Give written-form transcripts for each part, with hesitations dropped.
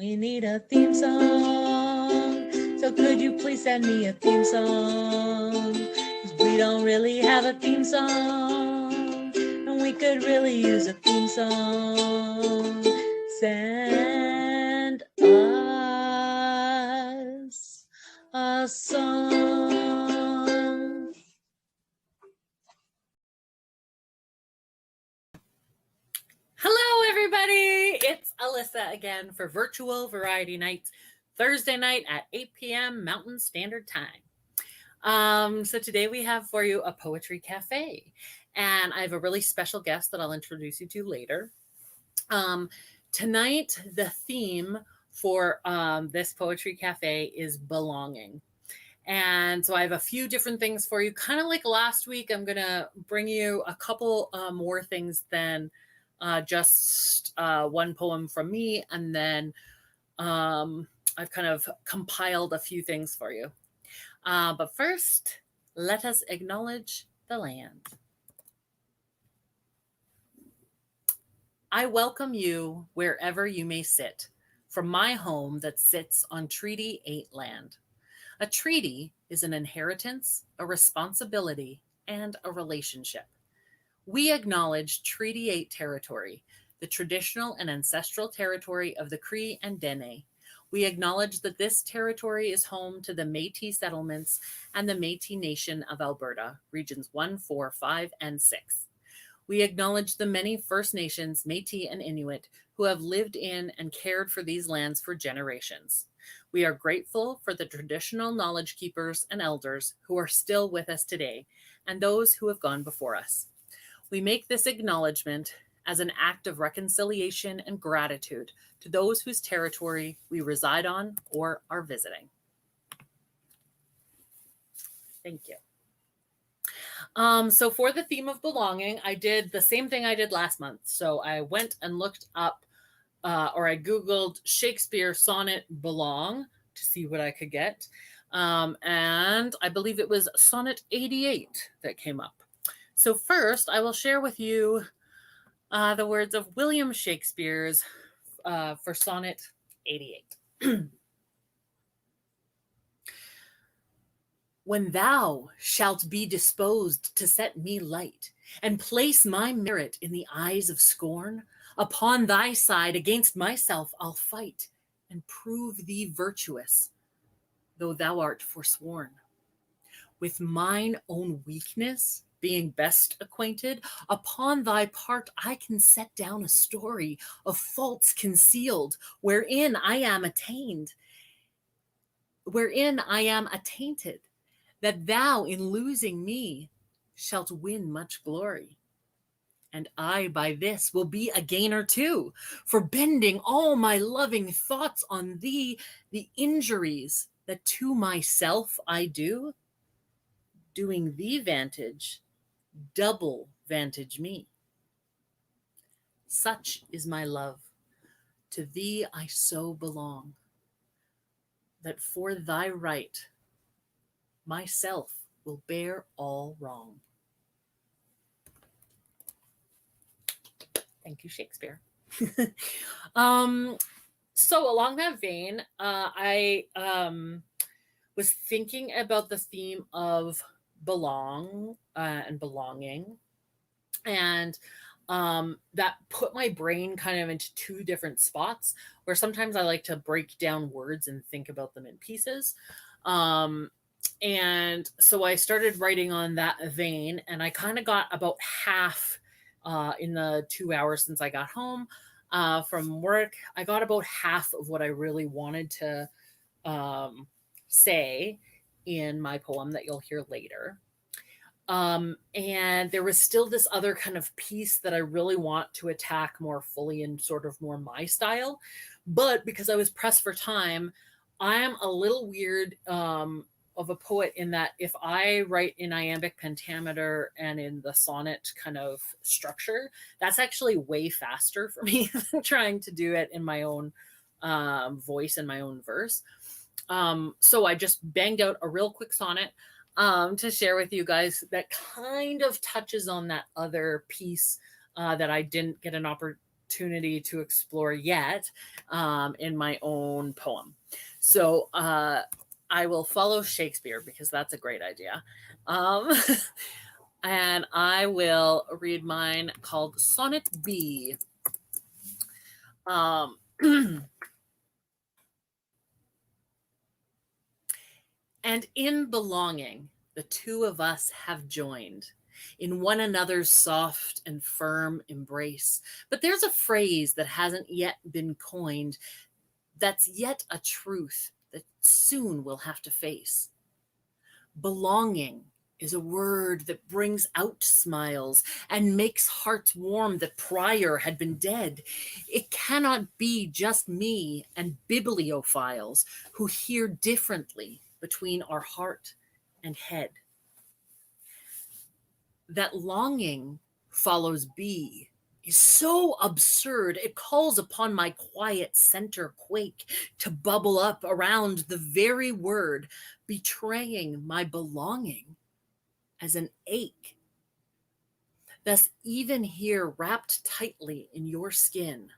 We need a theme song. So could you please send me a theme song? 'Cause we don't really have a theme song. And we could really use a theme song. Send us a song. Hello, everybody. It's Alyssa again for Virtual Variety Nights, Thursday night at 8 p.m. Mountain Standard Time. So today we have for you a poetry cafe, and I have a really special guest that I'll introduce you to later. Tonight, the theme for this poetry cafe is belonging. And so I have a few different things for you. Kind of like last week, I'm going to bring you a couple more things than just one poem from me. And then I've kind of compiled a few things for you. But first, let us acknowledge the land. I welcome you wherever you may sit, from my home that sits on Treaty 8 land. A treaty is an inheritance, a responsibility, and a relationship. We acknowledge Treaty 8 territory, the traditional and ancestral territory of the Cree and Dene. We acknowledge that this territory is home to the Métis settlements and the Métis Nation of Alberta, regions 1, 4, 5, and 6. We acknowledge the many First Nations, Métis, and Inuit who have lived in and cared for these lands for generations. We are grateful for the traditional knowledge keepers and elders who are still with us today and those who have gone before us. We make this acknowledgement as an act of reconciliation and gratitude to those whose territory we reside on or are visiting. Thank you. So for the theme of belonging, I did the same thing I did last month. So I went and looked up, or I Googled Shakespeare sonnet belong to see what I could get. And I believe it was sonnet 88 that came up. So first, I will share with you the words of William Shakespeare's for sonnet 88. When thou shalt be disposed to set me light, and place my merit in the eyes of scorn, upon thy side against myself I'll fight, and prove thee virtuous, though thou art forsworn. With mine own weakness, being best acquainted, upon thy part I can set down a story of faults concealed, wherein I am attainted, that thou in losing me shalt win much glory. And I by this will be a gainer too, for bending all my loving thoughts on thee, the injuries that to myself I do, doing thee vantage, double vantage me. Such is my love, to thee I so belong, that for thy right myself will bear all wrong. Thank you, Shakespeare. So along that vein, I was thinking about the theme of belong and belonging, and that put my brain kind of into two different spots where sometimes I like to break down words and think about them in pieces. And so I started writing on that vein, and I kind of got about half in the 2 hours since I got home from work. I got about half of what I really wanted to say in my poem that you'll hear later. And there was still this other kind of piece that I really want to attack more fully in sort of more my style. But because I was pressed for time, I am a little weird of a poet in that if I write in iambic pentameter and in the sonnet kind of structure, that's actually way faster for me than trying to do it in my own voice and my own verse. So I just banged out a real quick sonnet to share with you guys that kind of touches on that other piece that I didn't get an opportunity opportunity to explore yet in my own poem. So I will follow Shakespeare because that's a great idea. Um, and I will read mine called Sonnet B. Um, and in belonging, the two of us have joined in one another's soft and firm embrace. But there's a phrase that hasn't yet been coined that's yet a truth that soon we'll have to face. Belonging is a word that brings out smiles and makes hearts warm that prior had been dead. It cannot be just me and bibliophiles who hear differently between our heart and head. That longing follows be is so absurd. It calls upon my quiet center quake to bubble up around the very word, betraying my belonging as an ache. Thus, even here, wrapped tightly in your skin,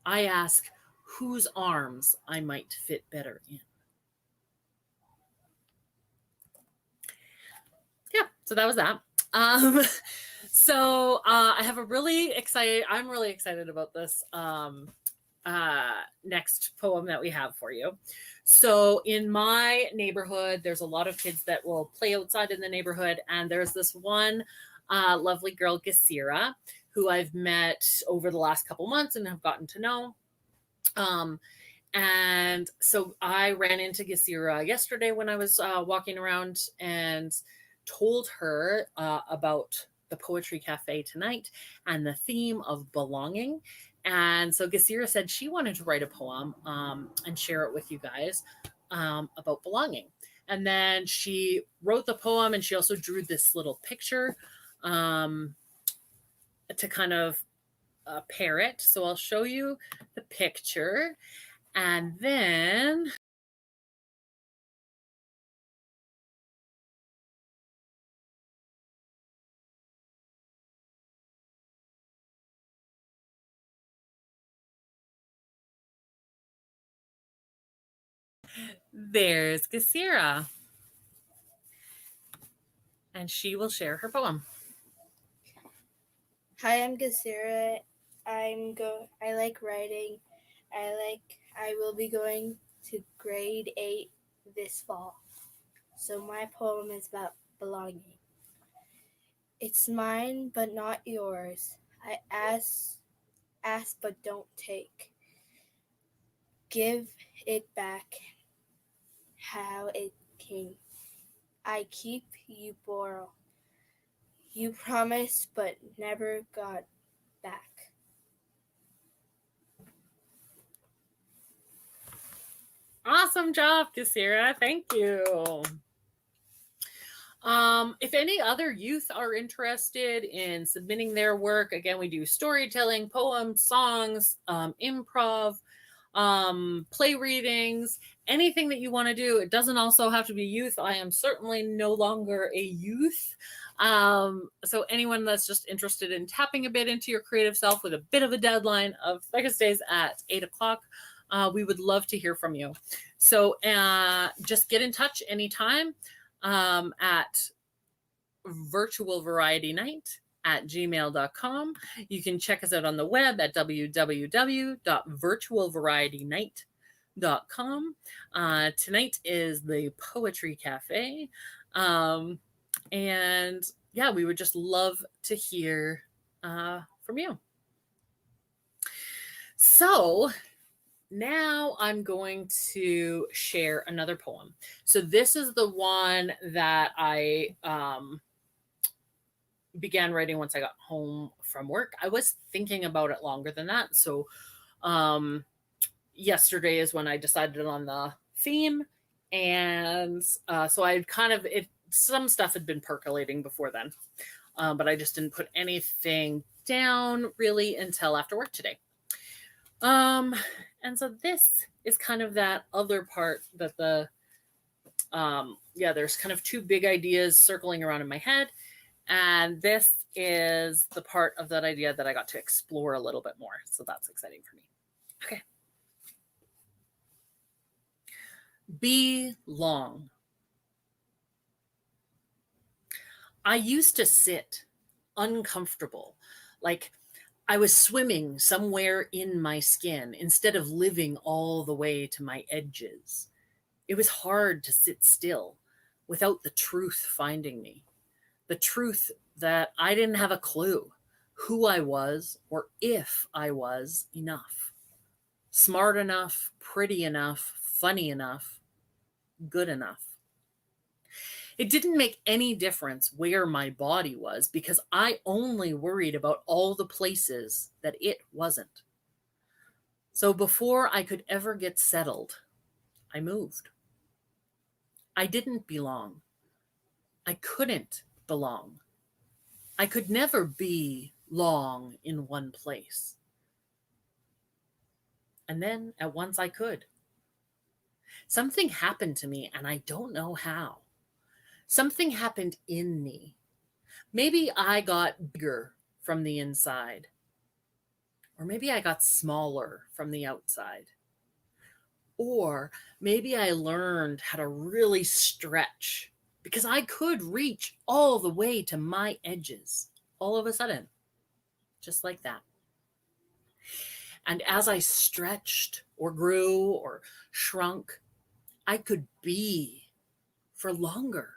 I ask whose arms I might fit better in. Yeah, so that was that. Um, so I have a really excited. I'm really excited about this next poem that we have for you. So in my neighborhood, there's a lot of kids that will play outside in the neighborhood, and there's this one lovely girl, Gasira, who I've met over the last couple months and have gotten to know. And so I ran into Gasira yesterday when I was walking around and told her about the Poetry Cafe tonight and the theme of belonging. And so Gasira said she wanted to write a poem and share it with you guys about belonging. And then she wrote the poem, and she also drew this little picture to kind of pair it. So I'll show you the picture. And then there's Gasira. And she will share her poem. Hi, I'm Gasira. I like writing. I will be going to grade 8 this fall. So my poem is about belonging. It's mine but not yours. I ask but don't take. Give it back how it came. I keep, you borrow. You promised but never got back. Awesome job, Gasira. Thank you. If any other youth are interested in submitting their work, again, we do storytelling, poems, songs, improv, play readings, anything that you want to do. It doesn't also have to be youth. I am certainly no longer a youth. So anyone that's just interested in tapping a bit into your creative self with a bit of a deadline of Thursdays at 8:00, we would love to hear from you. So just get in touch anytime at virtualvarietynight@gmail.com. You can check us out on the web at www.virtualvarietynight.com. Tonight is the Poetry Cafe. And yeah, we would just love to hear from you. So now I'm going to share another poem. So this is the one that I began writing once I got home from work. I was thinking about it longer than that. So yesterday is when I decided on the theme. And so I kind of, some stuff had been percolating before then, but I just didn't put anything down really until after work today. And so this is kind of that other part that there's kind of two big ideas circling around in my head. And this is the part of that idea that I got to explore a little bit more. So that's exciting for me. Okay. Belong. I used to sit uncomfortable, like I was swimming somewhere in my skin instead of living all the way to my edges. It was hard to sit still without the truth finding me. The truth that I didn't have a clue who I was or if I was enough. Smart enough, pretty enough, funny enough, good enough. It didn't make any difference where my body was because I only worried about all the places that it wasn't. So before I could ever get settled, I moved. I didn't belong. I couldn't belong. I could never be long in one place. And then at once I could. Something happened to me and I don't know how. Something happened in me. Maybe I got bigger from the inside. Or maybe I got smaller from the outside. Or maybe I learned how to really stretch because I could reach all the way to my edges all of a sudden, just like that. And as I stretched or grew or shrunk, I could be for longer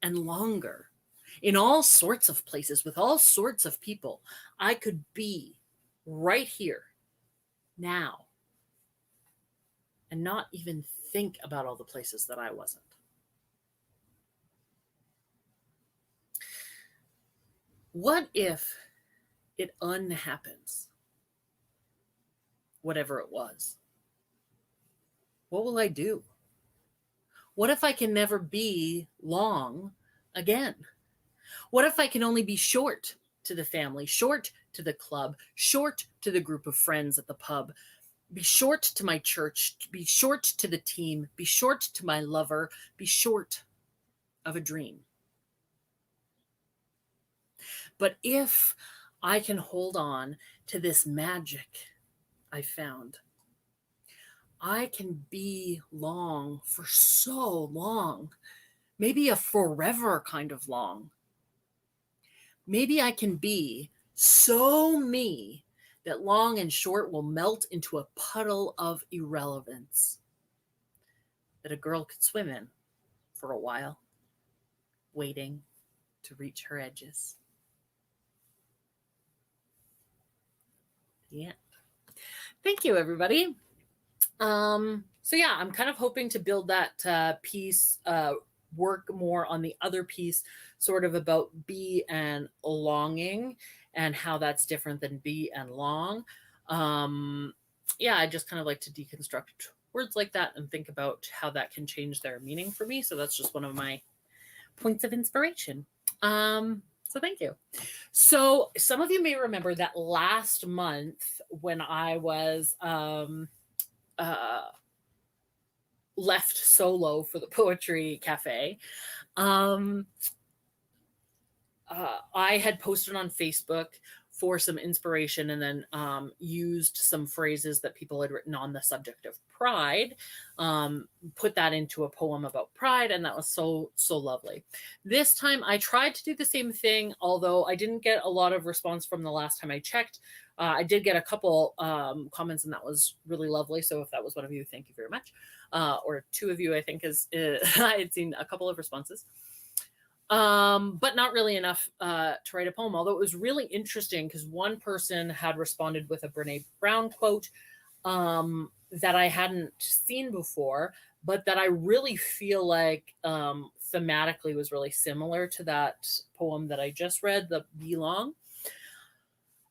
and longer in all sorts of places with all sorts of people. I could be right here now and not even think about all the places that I wasn't. What if it unhappens? Whatever it was. What will I do? What if I can never be long again? What if I can only be short to the family, short to the club, short to the group of friends at the pub, be short to my church, be short to the team, be short to my lover, be short of a dream? But if I can hold on to this magic I found, I can be long for so long, maybe a forever kind of long. Maybe I can be so me that long and short will melt into a puddle of irrelevance that a girl could swim in for a while, waiting to reach her edges. The end. Thank you, everybody. So yeah, I'm kind of hoping to build that piece, work more on the other piece, sort of about be and longing and how that's different than be and long. Yeah, I just kind of like to deconstruct words like that and think about how that can change their meaning for me. So that's just one of my points of inspiration. So thank you. So some of you may remember that last month when I was left solo for the Poetry Cafe, I had posted on Facebook for some inspiration and then used some phrases that people had written on the subject of pride, put that into a poem about pride, and that was so lovely. This time I tried to do the same thing, although I didn't get a lot of response from the last time I checked. I did get a couple comments, and that was really lovely. So if that was one of you, thank you very much. Or two of you, I think, I had seen a couple of responses. But not really enough to write a poem, although it was really interesting because one person had responded with a Brene Brown quote that I hadn't seen before, but that I really feel like thematically was really similar to that poem that I just read, the Belong.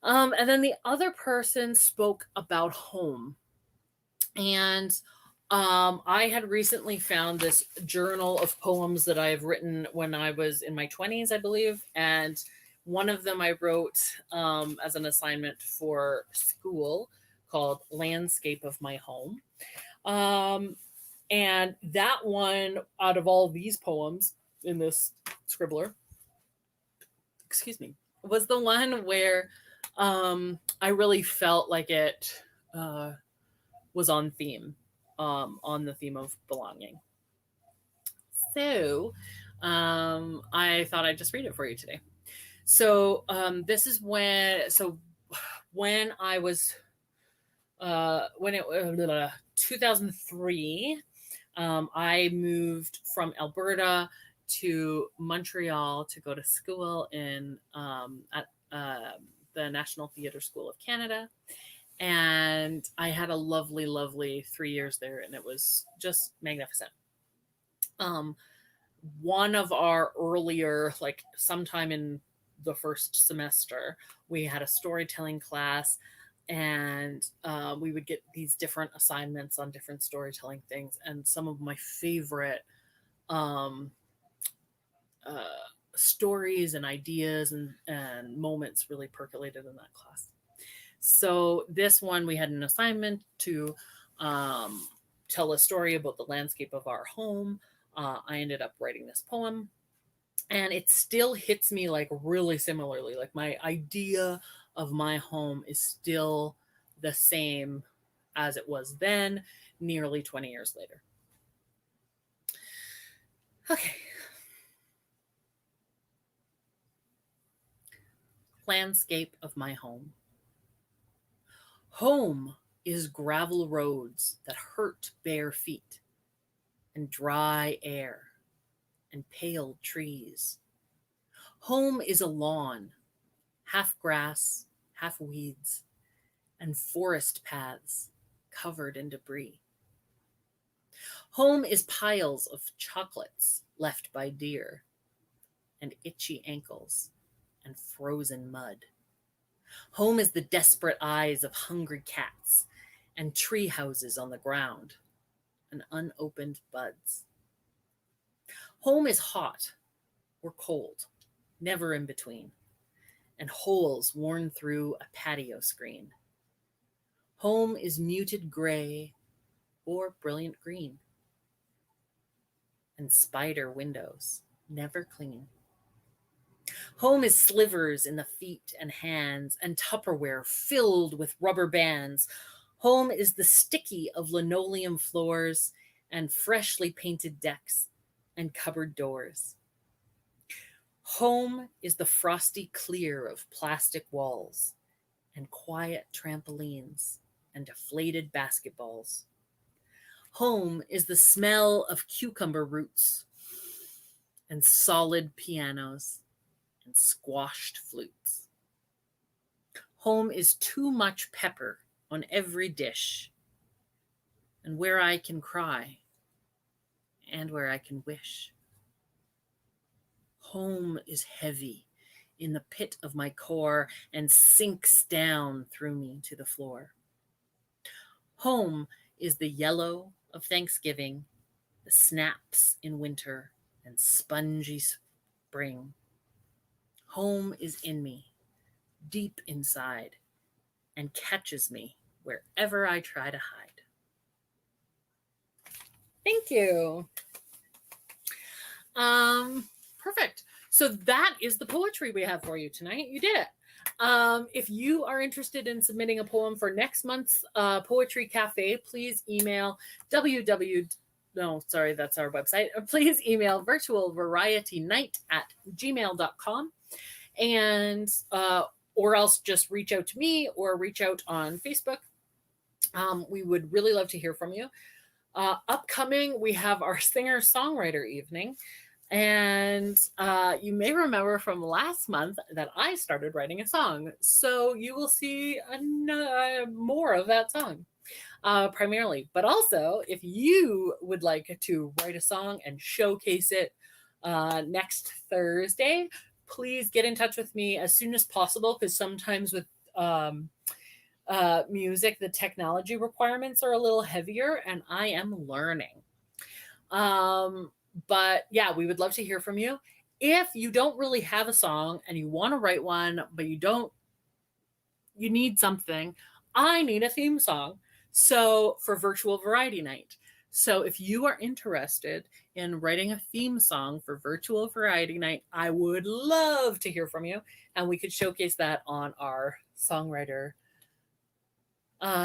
And then the other person spoke about home. And I had recently found this journal of poems that I've written when I was in my 20s, I believe. And one of them I wrote as an assignment for school called Landscape of My Home. And that one, out of all these poems in this scribbler, excuse me, was the one where I really felt like it uh, was on theme, on the theme of belonging. So I thought I'd just read it for you today. So this is when I was when it 2003, I moved from Alberta to Montreal to go to school at the National Theatre School of Canada. And I had a lovely, lovely 3 years there, and it was just magnificent. Um, One of our earlier, like sometime in the first semester, we had a storytelling class, and we would get these different assignments on different storytelling things. And some of my favorite um, uh, stories and ideas and moments really percolated in that class. So this one, we had an assignment to um, tell a story about the landscape of our home. I ended up writing this poem, and it still hits me like really similarly. Like my idea of my home is still the same as it was then, nearly 20 years later. Okay. Landscape of my home. Home is gravel roads that hurt bare feet, and dry air, and pale trees. Home is a lawn, half grass, half weeds, and forest paths covered in debris. Home is piles of chocolates left by deer, and itchy ankles, and frozen mud. Home is the desperate eyes of hungry cats, and tree houses on the ground, and unopened buds. Home is hot or cold, never in between, and holes worn through a patio screen. Home is muted gray or brilliant green, and spider windows, never clean. Home is slivers in the feet and hands, and Tupperware filled with rubber bands. Home is the sticky of linoleum floors, and freshly painted decks, and cupboard doors. Home is the frosty clear of plastic walls, and quiet trampolines, and deflated basketballs. Home is the smell of cucumber roots, and solid pianos, and squashed flutes. Home is too much pepper on every dish, and where I can cry, and where I can wish. Home is heavy in the pit of my core, and sinks down through me to the floor. Home is the yellow of Thanksgiving, the snaps in winter, and spongy spring. Home is in me, deep inside, and catches me wherever I try to hide. Thank you. Perfect. So that is the poetry we have for you tonight. You did it. If you are interested in submitting a poem for next month's Poetry Cafe, please email no, sorry, that's our website. Please email virtualvarietynight@gmail.com, and or else just reach out to me or reach out on Facebook. We would really love to hear from you. Upcoming, we have our singer-songwriter evening. And you may remember from last month that I started writing a song. So you will see more of that song primarily. But also, if you would like to write a song and showcase it next Thursday, please get in touch with me as soon as possible, because sometimes with music, the technology requirements are a little heavier, and I am learning. But yeah, we would love to hear from you. If you don't really have a song and you want to write one, but you need something, I need a theme song. So for Virtual Variety Night. So if you are interested in writing a theme song for Virtual Variety Night, I would love to hear from you, and we could showcase that on our songwriter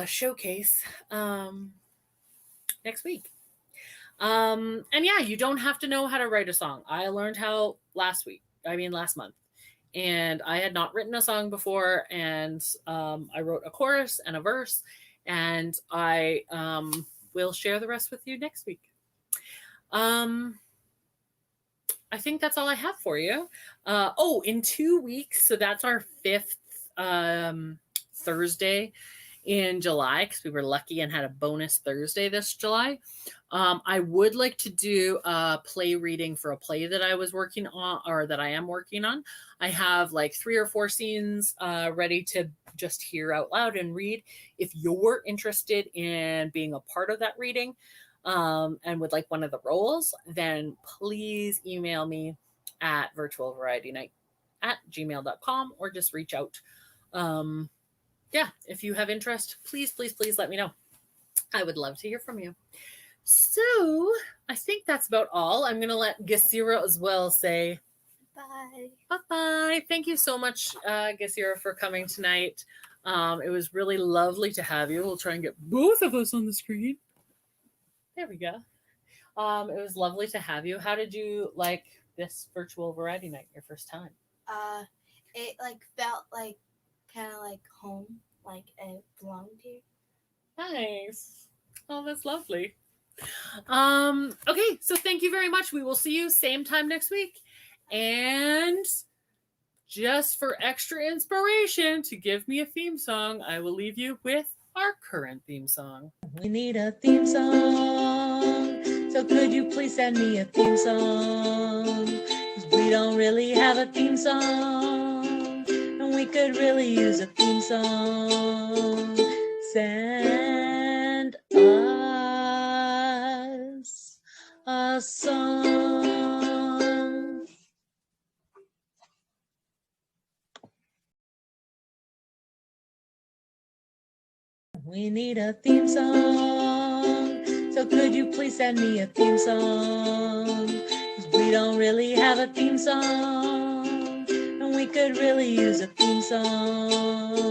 showcase next week. And yeah, you don't have to know how to write a song. I learned how last month. And I had not written a song before, and I wrote a chorus and a verse, and I will share the rest with you next week. I think that's all I have for you. In 2 weeks, so that's our 5th Thursday in July, because we were lucky and had a bonus Thursday this July. I would like to do a play reading for a play that I was working on, or that I am working on. I have like 3 or 4 scenes ready to just hear out loud and read. If you're interested in being a part of that reading and would like one of the roles, then please email me at virtualvarietynight@gmail.com, or just reach out. If you have interest, please let me know. I would love to hear from you. So I think that's about all. I'm going to let Gesira as well say Bye. Bye. Thank you so much, Gesira, for coming tonight. It was really lovely to have you. We'll try and get both of us on the screen. There we go. It was lovely to have you. How did you like this Virtual Variety Night, your first time? It felt like kind of like home, like it belonged here. Nice. Oh, that's lovely. Okay, so thank you very much. We will see you same time next week. And just for extra inspiration to give me a theme song, I will leave you with our current theme song. We need a theme song, so could you please send me a theme song? 'Cause we don't really have a theme song, and we could really use a theme song. Send us a song. We need a theme song, so could you please send me a theme song? 'Cause we don't really have a theme song, and we could really use a theme song.